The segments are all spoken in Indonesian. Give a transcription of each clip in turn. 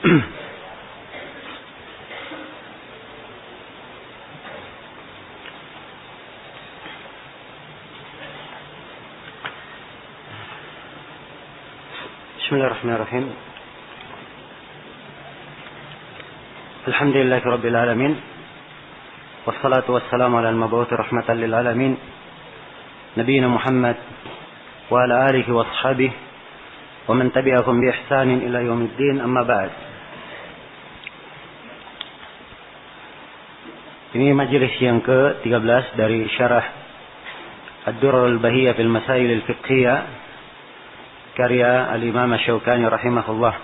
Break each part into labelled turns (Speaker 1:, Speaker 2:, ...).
Speaker 1: Bismillahirrahmanirrahim. Alhamdulillahi Rabbil Alamin. Wassalatu wassalamu ala al-mabu'uthi rahmatan lil alamin. Nabiyyina Muhammad wa ala alihi wa ashabihi wa man tabi'ahum bi ihsanin ila yaumiddin, amma ba'd. Ini majelis yang ke-13 dari syarah Ad-Durr al-Bahiyah fil Masail al-Fiqhiyah karya Al-Imam Asy-Syaukani rahimahullah,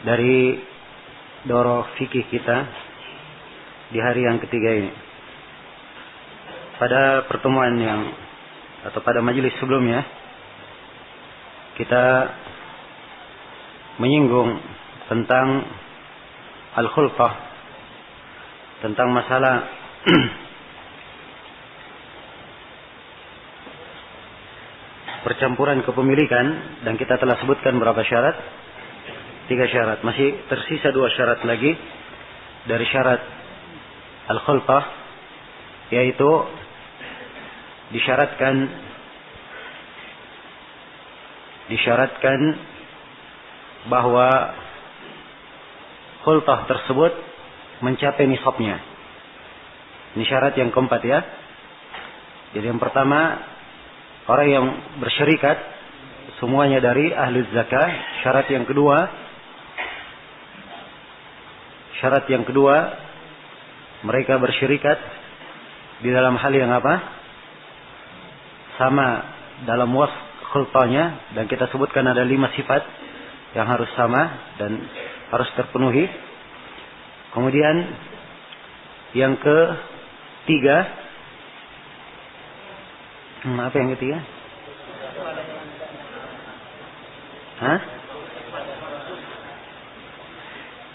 Speaker 1: dari doroh fikih kita di hari yang ketiga ini. Pada pertemuan pada majelis sebelumnya kita menyinggung tentang al-khulfah, tentang masalah percampuran kepemilikan, dan kita telah sebutkan berapa syarat? 3 syarat. Masih tersisa 2 syarat lagi dari syarat al-khulfah, yaitu disyaratkan bahwa khulfah tersebut mencapai nisabnya. Ini syarat yang keempat ya. Jadi yang pertama, orang yang bersyarikat semuanya dari ahli zakah. Syarat yang kedua, mereka bersyarikat di dalam hal yang apa? Sama dalam wasf khulfahnya, dan kita sebutkan ada 5 sifat yang harus sama dan harus terpenuhi. Kemudian yang ketiga, apa yang ketiga?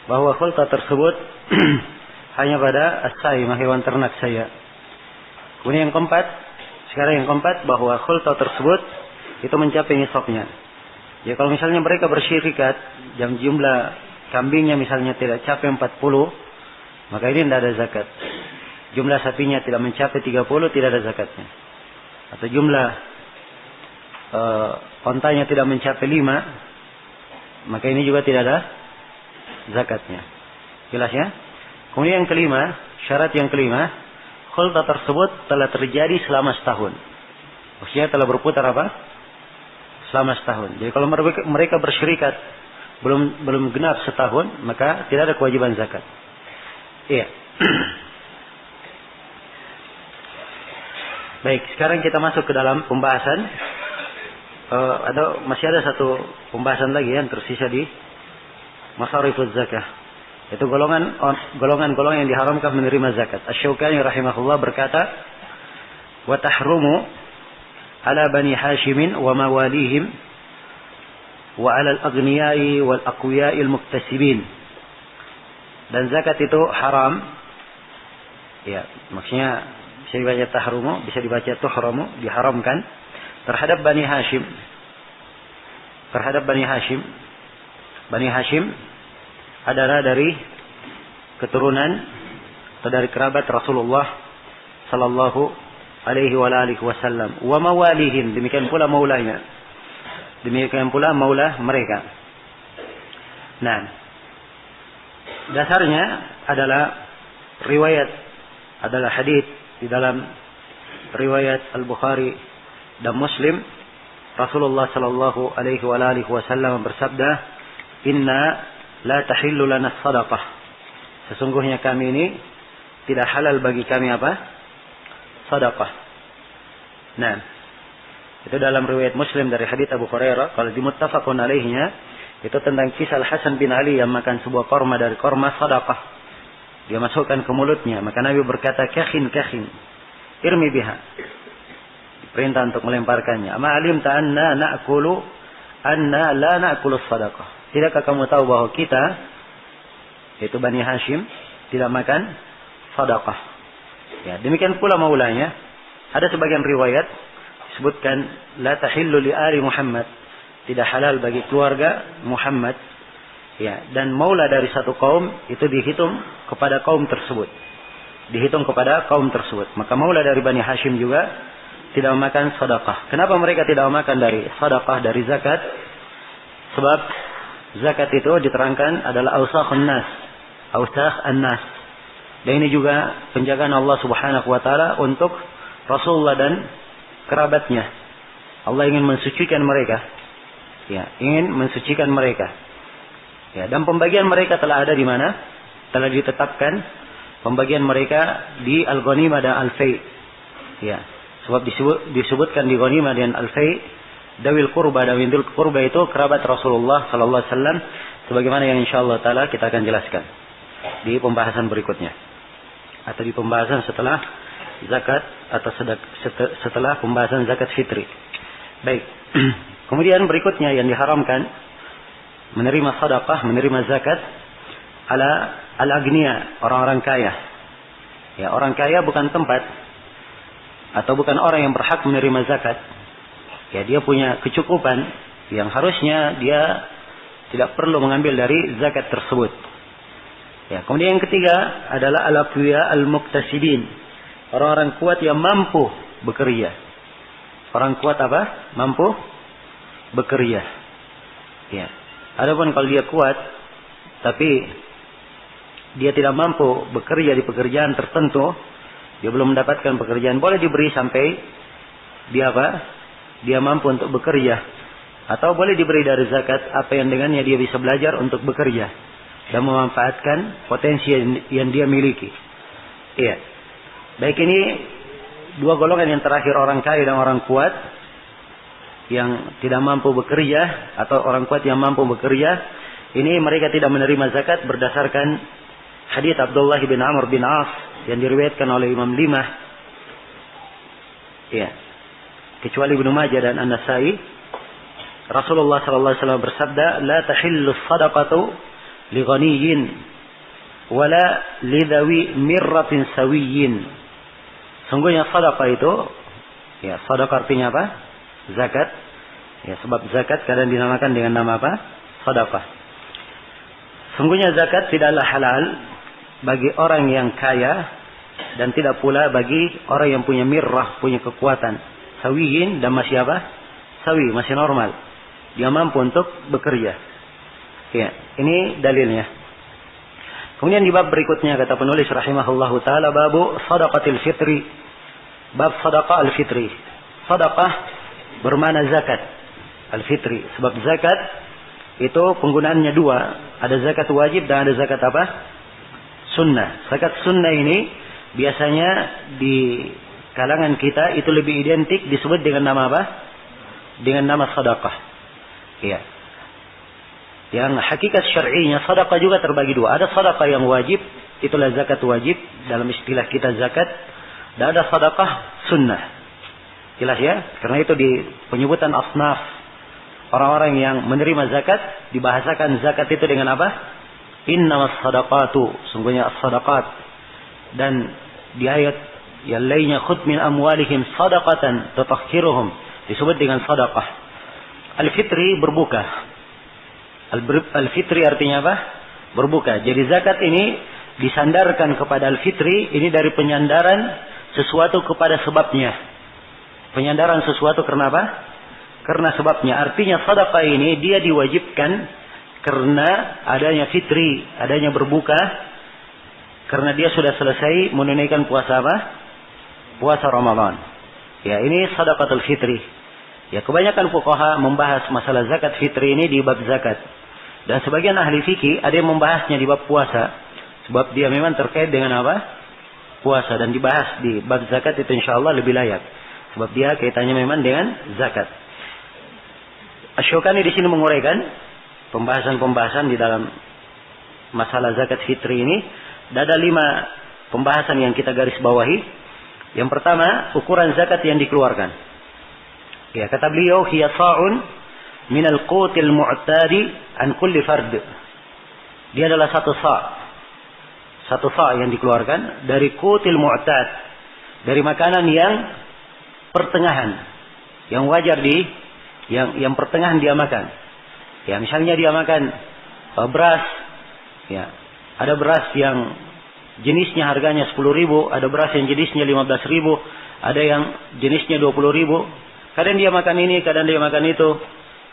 Speaker 1: Bahwa khulfah tersebut hanya pada as-saimah, hewan ternak saya. Kemudian yang keempat, bahwa khulfah tersebut itu mencapai nisabnya. Ya, kalau misalnya mereka bersyarikat, jumlah kambingnya misalnya tidak capai 40, maka ini tidak ada zakat. Jumlah sapinya tidak mencapai 30, tidak ada zakatnya. Atau jumlah ontanya tidak mencapai 5, maka ini juga tidak ada zakatnya. Jelas ya? Kemudian yang kelima, syarat yang kelima, khulfah tersebut telah terjadi selama setahun. Maksudnya telah berputar apa? Selama setahun. Jadi kalau mereka bersyarikat belum genap setahun, maka tidak ada kewajiban zakat. Iya. Baik, sekarang kita masuk ke dalam pembahasan. Masih ada satu pembahasan lagi yang tersisa di masarifuz zakah. Itu golongan-golongan yang diharamkan menerima zakat. Asy-Syaukani rahimahullah berkata, "Wa tahrumu ala bani Hashimin wa mawalihim wa ala al-aghniyai wal aqwiyai al-muktasibin." Dan zakat itu haram. Ya, maksudnya bisa dibaca tahrumu, bisa dibaca tuhramu, diharamkan terhadap Bani Hashim. Bani Hashim adalah dari keturunan atau dari kerabat Rasulullah sallallahu alaihi wa alihi wasallam. Wa mawalihim, demikian pula maulanya. Demikian pula maulah mereka. Nah, dasarnya adalah hadis di dalam riwayat Al-Bukhari dan Muslim. Rasulullah sallallahu alaihi wa alihi wasallam bersabda, "Inna la tahillu lana shadaqah." Sesungguhnya kami ini tidak halal bagi kami apa? Sedekah. Nah, itu dalam riwayat Muslim dari hadits Abu Hurairah. Kalau di muttafaqun alaihnya, itu tentang kisah Hasan bin Ali yang makan sebuah korma dari korma sedekah. Dia masukkan ke mulutnya, maka Nabi berkata, "Kakhin, irmi biha." Perintah untuk melemparkannya. "Ama alimta anna la na'kulu sedekah." Tidakkah kamu tahu bahwa kita, yaitu Bani Hashim, tidak makan sedekah? Ya, demikian pula maulanya. Ada sebagian riwayat disebutkan la tahillu li ali Muhammad, tidak halal bagi keluarga Muhammad. Ya, dan maula dari satu kaum itu dihitung kepada kaum tersebut. Dihitung kepada kaum tersebut. Maka maula dari Bani Hashim juga tidak memakan sedekah. Kenapa mereka tidak memakan dari sedekah, dari zakat? Sebab zakat itu diterangkan adalah awsakhun nas, awsakh an-nas. Dan ini juga penjagaan Allah Subhanahu wa taala untuk Rasulullah dan kerabatnya. Allah ingin mensucikan mereka. Ya, ingin mensucikan mereka. Ya, dan pembagian mereka telah ada di mana? Telah ditetapkan pembagian mereka di al-ghanimah dan al-fai. Ya, sebab disebutkan di ghanimah dan al-fai, dawil qurba, dawil qurba itu kerabat Rasulullah sallallahu alaihi wasallam, sebagaimana yang insyaallah taala kita akan jelaskan di pembahasan berikutnya atau di pembahasan setelah zakat atau setelah pembahasan zakat fitri. Baik. Kemudian berikutnya yang diharamkan menerima sedekah, menerima zakat ala al-agniya, orang-orang kaya. Ya, orang kaya bukan tempat atau bukan orang yang berhak menerima zakat. Ya, dia punya kecukupan yang harusnya dia tidak perlu mengambil dari zakat tersebut. Ya, kemudian yang ketiga adalah al-aqwiya al-muktasibin. Orang-orang kuat yang mampu bekerja. Orang kuat apa? Mampu bekerja. Ya. Adapun kalau dia kuat tapi dia tidak mampu bekerja di pekerjaan tertentu, dia belum mendapatkan pekerjaan, boleh diberi sampai dia apa? Dia mampu untuk bekerja, atau boleh diberi dari zakat apa yang dengannya dia bisa belajar untuk bekerja dan memanfaatkan potensi yang dia miliki. Iya. Baik, ini dua golongan yang terakhir, orang kaya dan orang kuat yang tidak mampu bekerja atau orang kuat yang mampu bekerja, ini mereka tidak menerima zakat berdasarkan hadits Abdullah bin Amr bin As yang diriwayatkan oleh Imam Limah. Iya. Kecuali Ibnu Majah dan An-Nasai, Rasulullah sallallahu alaihi wasallam bersabda, "La tahillu shadaqatu li ghaniyyin wala li dhawi mirratin sawiyyin." Sungguhnya sedekah itu, ya, sedekah artinya apa? Zakat. Ya, sebab zakat kadang dinamakan dengan nama apa? Sedekah. Sungguhnya zakat tidaklah halal bagi orang yang kaya dan tidak pula bagi orang yang punya mirrah, punya kekuatan. Sawiyin, dan masih apa? Sawi, masih normal. Dia mampu untuk bekerja. Ya, ini dalilnya. Kemudian di bab berikutnya kata penulis rahimahullahu taala, babu shadaqatil fitri. Bab sedekah al-fitri. Sedekah bermakna zakat al-fitri. Sebab zakat itu penggunaannya dua. Ada zakat wajib dan ada zakat apa? Sunnah. Zakat sunnah ini biasanya di kalangan kita itu lebih identik disebut dengan nama apa? Dengan nama sedekah. Iya. Yang hakikat syar'inya sedekah juga terbagi dua. Ada sedekah yang wajib, itulah zakat wajib dalam istilah kita zakat. Dan ada sedekah sunnah. Jelas ya? Karena itu di penyebutan asnaf orang-orang yang menerima zakat, dibahasakan zakat itu dengan apa? Innamas sadaqatu, sungguhnya as-sadaqat. Dan di ayat yang lainnya, khudh min amwalihim sadaqatan tutahhiruhum, disebut dengan sadaqah. Al-fitri berbuka. Al-fitri artinya apa? Berbuka. Jadi zakat ini disandarkan kepada al-fitri, ini dari penyandaran sesuatu kepada sebabnya. Penyandaran sesuatu karena apa? Karena sebabnya. Artinya sedekah ini dia diwajibkan karena adanya fitri, adanya berbuka, karena dia sudah selesai menunaikan puasa apa? Puasa Ramadan. Ya, ini sedekatul fitri. Ya, kebanyakan fuqaha membahas masalah zakat fitri ini di bab zakat. Dan sebagian ahli fikih ada yang membahasnya di bab puasa, sebab dia memang terkait dengan apa? Puasa, dan dibahas di bab zakat itu insyaallah lebih layak. Sebab dia kaitannya memang dengan zakat. Asy-Syaukani di sini menguraikan pembahasan-pembahasan di dalam masalah zakat fitri ini. Dan ada 5 pembahasan yang kita garis bawahi. Yang pertama, ukuran zakat yang dikeluarkan. Ya, kata beliau, hiya sa'un minal qutil mu'tadi an kulli fard. Dia adalah satu sa' yang dikeluarkan dari qutil mu'tad, dari makanan yang pertengahan, yang wajar yang pertengahan dia makan. Ya, misalnya dia makan beras. Ya, ada beras yang jenisnya harganya 10.000, ada beras yang jenisnya 15.000, ada yang jenisnya 20.000. Kadang dia makan ini, kadang dia makan itu.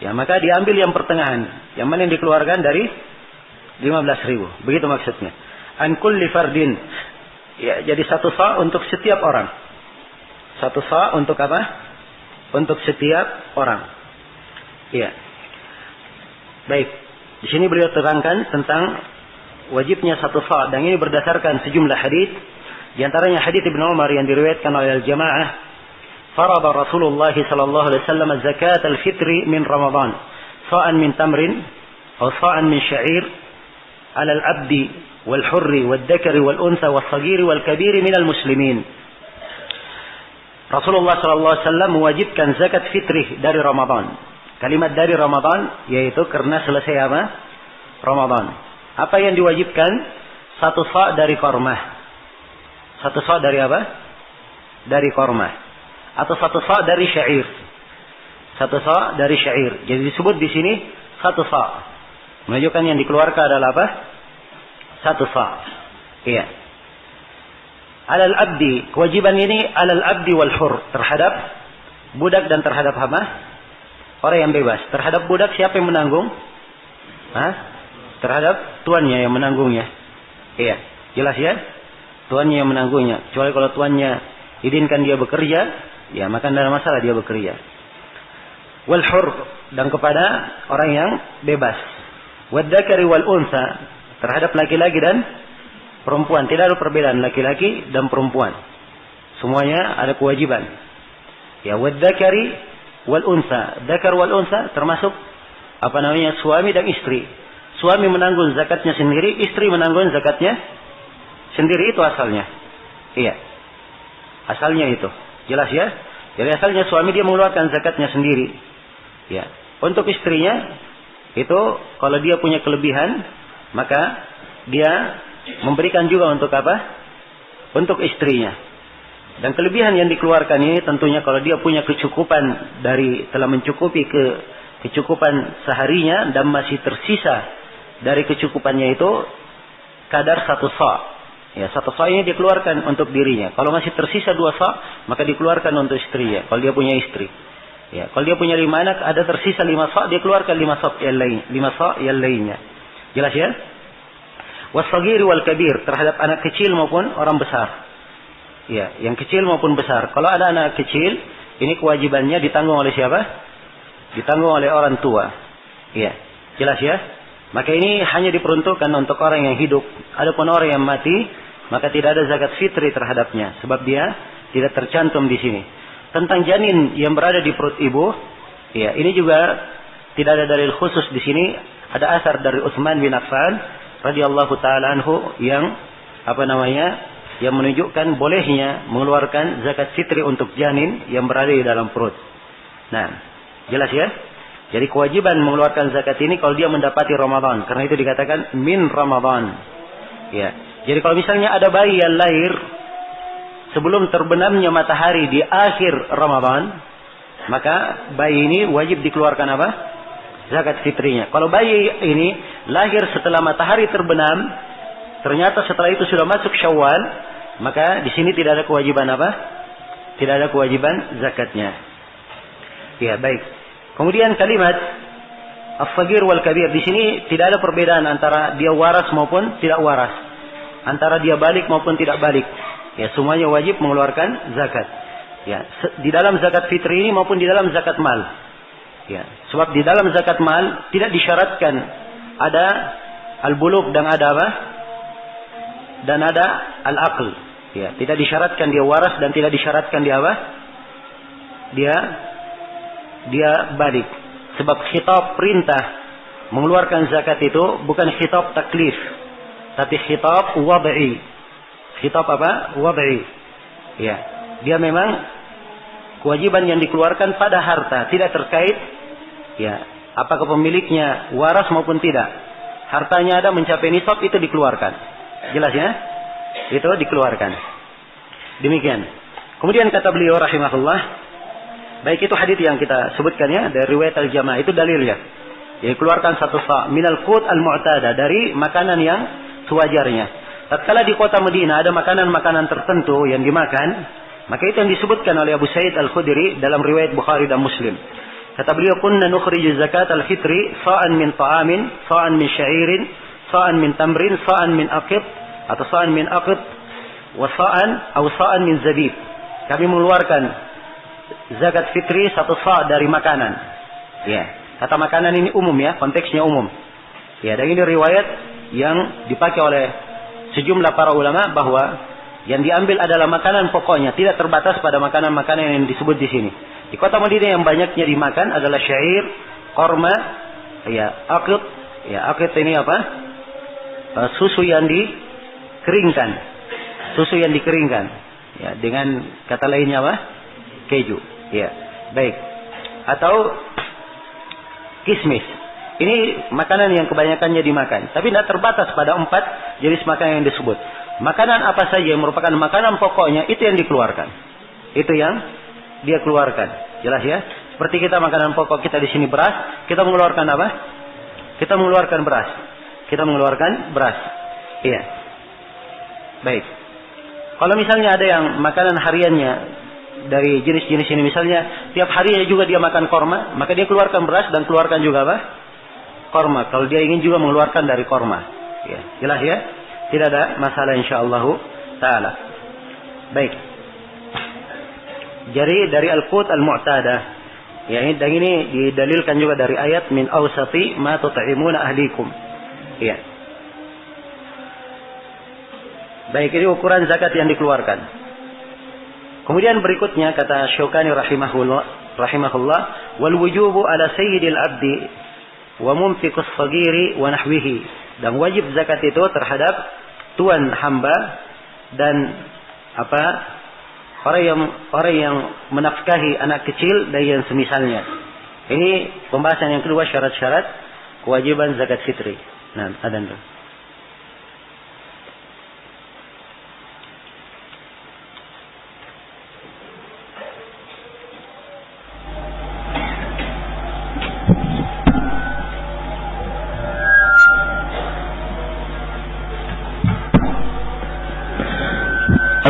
Speaker 1: Ya, maka diambil yang pertengahan. Yang mana yang dikeluarkan dari 15.000. Begitu maksudnya. An kulli fardin. Ya, jadi 1 sa' untuk setiap orang. 1 sa' untuk apa? Untuk setiap orang. Iya. Baik. Di sini beliau terangkan tentang wajibnya 1 sa', dan ini berdasarkan sejumlah hadis. Di antaranya hadis Ibnu Umar yang diriwayatkan oleh al-Jamaah, farada Rasulullah sallallahu alaihi wasallam zakat al-fitri min Ramadan, sa'an min tamrin atau sa'an min sya'ir ala al-'abdi wal hurri wal dzakari wal unsa wal saghiri wal kabiri min al-muslimin. Rasulullah sallallahu alaihi wasallam mewajibkan zakat fitri dari Ramadan. Kalimat dari Ramadan yaitu karena selesai apa? Ramadan. Apa yang diwajibkan? 1 sa' dari kormah. 1 sa' dari apa? Dari kormah. Atau 1 sa' dari syair. 1 sa' dari syair. Jadi disebut di sini 1 sa'. Menunjukkan yang dikeluarkan adalah apa? 1 sa'. Iya. Alal abdi. Kewajiban ini alal abdi wal hur. Terhadap budak dan terhadap apa? Orang yang bebas. Terhadap budak siapa yang menanggung? Hah? Terhadap tuannya yang menanggungnya. Iya. Jelas ya? Tuannya yang menanggungnya. Kecuali kalau tuannya izinkan dia bekerja, ya maka tidak ada masalah dia bekerja. Wal hur, dan kepada orang yang bebas. Wad dzakari wal unsa, terhadap laki-laki dan perempuan. Tidak ada perbedaan laki-laki dan perempuan. Semuanya ada kewajiban. Ya, wad dzakari wal unsa. Dzakar wal unsa termasuk apa namanya? Suami dan istri. Suami menanggung zakatnya sendiri, istri menanggung zakatnya sendiri, itu asalnya. Iya. Asalnya itu. Jelas ya? Jadi asalnya suami dia mengeluarkan zakatnya sendiri. Ya. Untuk istrinya itu kalau dia punya kelebihan, maka dia memberikan juga untuk apa? Untuk istrinya. Dan kelebihan yang dikeluarkan ini tentunya kalau dia punya kecukupan dari telah mencukupi kecukupan seharinya dan masih tersisa dari kecukupannya itu kadar 1 sa'. Ya, 1 sa' ini dikeluarkan untuk dirinya. Kalau masih tersisa 2 sa', maka dikeluarkan untuk istrinya. Kalau dia punya istri. Ya, kalau dia punya 5 anak, ada tersisa 5 sa', dia keluarkan 5 sa' yang lain, 5 sa' yang lainnya. Jelas ya? Was-saghiri wal kabir, terhadap anak kecil maupun orang besar. Ya, yang kecil maupun besar. Kalau ada anak kecil, ini kewajibannya ditanggung oleh siapa? Ditanggung oleh orang tua. Ya, jelas ya? Maka ini hanya diperuntukkan untuk orang yang hidup. Adapun orang yang mati, maka tidak ada zakat fitri terhadapnya, sebab dia tidak tercantum di sini. Tentang janin yang berada di perut ibu, ya, ini juga tidak ada dalil khusus di sini. Ada asar dari Utsman bin Affan radhiyallahu taala anhu yang yang menunjukkan bolehnya mengeluarkan zakat fitri untuk janin yang berada di dalam perut. Nah, jelas ya? Jadi kewajiban mengeluarkan zakat ini kalau dia mendapati Ramadan. Karena itu dikatakan min Ramadan. Ya. Jadi kalau misalnya ada bayi yang lahir sebelum terbenamnya matahari di akhir Ramadan, maka bayi ini wajib dikeluarkan apa? Zakat fitrinya. Kalau bayi ini lahir setelah matahari terbenam, ternyata setelah itu sudah masuk Syawal, maka di sini tidak ada kewajiban apa? Tidak ada kewajiban zakatnya. Ya, baik. Kemudian kalimat as-saghir wal kabir, di sini tidak ada perbedaan antara dia waras maupun tidak waras, antara dia balik maupun tidak balik. Ya, semuanya wajib mengeluarkan zakat. Ya, di dalam zakat fitri ini maupun di dalam zakat mal. Ya, sebab di dalam zakat mal tidak disyaratkan ada al-bulugh dan ada apa? Dan ada al-aql. Ya, tidak disyaratkan dia waras dan tidak disyaratkan dia apa? Dia balik. Sebab khitab perintah mengeluarkan zakat itu bukan khitab taklif, tapi khitab wad'i. Khitab apa? Wad'i. Ya, dia memang kewajiban yang dikeluarkan pada harta, tidak terkait ya apakah pemiliknya waras maupun tidak. Hartanya ada mencapai nisab, itu dikeluarkan. Jelas ya? Itu dikeluarkan. Demikian. Kemudian kata beliau rahimahullah, baik itu hadis yang kita sebutkan ya dari riwayat al-Jamaah, itu dalilnya. Ya, keluarkan 1 sa' minal qut al-mu'tada, dari makanan yang sewajarnya. Tatkala di kota Madinah ada makanan-makanan tertentu yang dimakan, maka itu yang disebutkan oleh Abu Sa'id Al-Khudri dalam riwayat Bukhari dan Muslim. Kata beliau, kunna nukhriju zakat al-fitri sa'an min ta'amin, sa'an min sya'irin, sa'an min tamrin, sa'an min aqid, atau sa'an min aqid, wa sa'an atau sa'an min zabib. Kami mengeluarkan zakat fitri 1 sa' dari makanan. Ya, kata makanan ini umum ya, konteksnya umum. Ya, dan ini riwayat yang dipakai oleh sejumlah para ulama bahwa yang diambil adalah makanan pokoknya, tidak terbatas pada makanan-makanan yang disebut di sini. Di kota Madinah yang banyaknya dimakan adalah syair, korma, ya, aqid. Ya, aqid ini apa? Susu yang dikeringkan. Susu yang dikeringkan. Ya, dengan kata lainnya apa? Keju. Ya, baik. Atau kismis. Ini makanan yang kebanyakannya dimakan. Tapi tidak terbatas pada 4 jenis makanan yang disebut. Makanan apa saja yang merupakan makanan pokoknya, itu yang dikeluarkan. Itu yang dia keluarkan. Jelas ya? Seperti kita makanan pokok kita di sini beras, kita mengeluarkan apa? Kita mengeluarkan beras. Kita mengeluarkan beras. Iya. Baik. Kalau misalnya ada yang makanan hariannya dari jenis-jenis ini, misalnya tiap harinya juga dia makan korma, maka dia keluarkan beras dan keluarkan juga apa? Korma. Kalau dia ingin juga mengeluarkan dari korma. Ya, jelas ya? Tidak ada masalah insyaallah taala. Baik. Jadi dari al-qut al-mu'tadah. Ya, dan ini didalilkan juga dari ayat min awsati ma tut'imuna ahlikum. Ya. Baik, ini ukuran zakat yang dikeluarkan. Kemudian berikutnya kata Syaukani rahimahullah, wal wujubu ala sayyidil abdi wa mumtikus sagiri wa nahwihi. Dan wajib zakat itu terhadap tuan hamba dan apa? Orang yang menafkahi anak kecil dan yang semisalnya. Ini pembahasan yang kedua, syarat-syarat kewajiban zakat fitri. Nah, adzan dulu.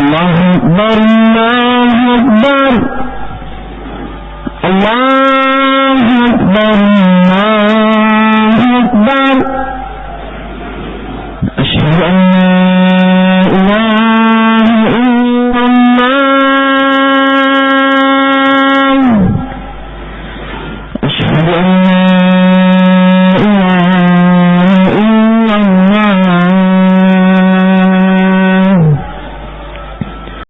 Speaker 2: الله أكبر الله أكبر